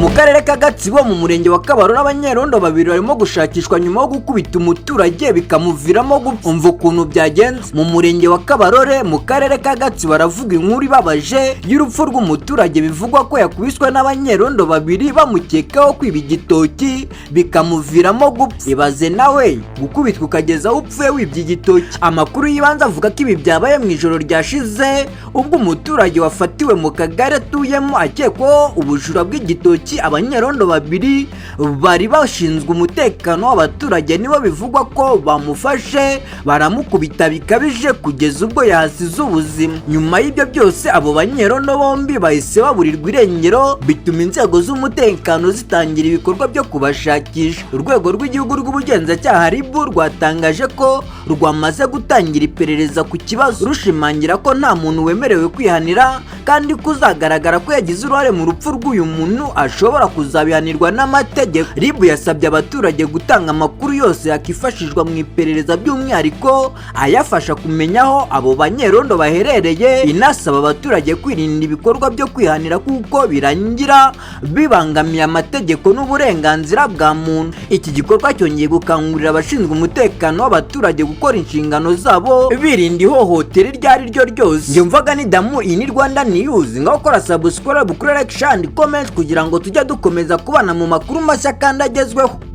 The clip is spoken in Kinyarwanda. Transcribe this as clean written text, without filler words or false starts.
Mu karere ka Gatsibo mu murenge wa Kabarore abanyerondo babiri barimo gushakishwa nyuma yo gukubita umuturage bikamuviramo gupfa. Umva ukuntu byagenze. Mu murenge wa Kabarore mu karere ka Gatsibo baravuga inkuru ibabaje y'urupfu rw'umuturage bivugwa ko yakubiswe n'abanyerondo babiri bamukekaho kwiba igitoki bikamuviramo gupfa. Ibaze nawe gukubitwa ukageza upfuye wibye igitoki. Amakuru yibanza avuga ko ibi byabaye mu ijoro ryashize ubwo umuturage wafatiwe mu kagare atuyemo akekwaho ubujura bw'igitoki. Abanyerondo babiri bari bashinzwe umutekano w'abaturage nibo bivugwa ko bamufashe baramukubita bikabije kugeza ubwo yahasize ubuzima. Nyuma y'ibyo byose abo banyerondo bombi bahise baburirwa irengero, bituma inzego z'umutekano zitangira ibikorwa byo kubashakisha. Urwego rw'Igihugu rw'Ubugenzacyaha rwatangaje ko rwamaze gutangira iperereza ku kibazo, rushimangira ko nta muntu wemerewe kwihanira kandi kuzagaragara ko yagize uruhare mu rupfu rw'uyu muntu ashobora kuzabihanirwa n'amategeko. Yasabye abaturage gutanga amakuru yose yakifashishwa mu iperereza, by'umwihariko ayafasha kumenya aho abo banyerondo baherereye. Inasaba abaturage kwirinda ibikorwa byo kwihanira kuko birangira bibangamiye amategeko n'uburenganzira bwa muntu. Iki gikorwa cyongeye gukangurira abashinzwe umutekano w'abaturage gukora inshingano zabo birinda ihohotera iryo ari ryo ryose. Njye mvaga ni Damu, iyi ni Rwanda News. Ngaho kora subscribe, kuri like, share, comment kugira ngo tujye dukomeza kubana mu makuru mashya kandi agezweho.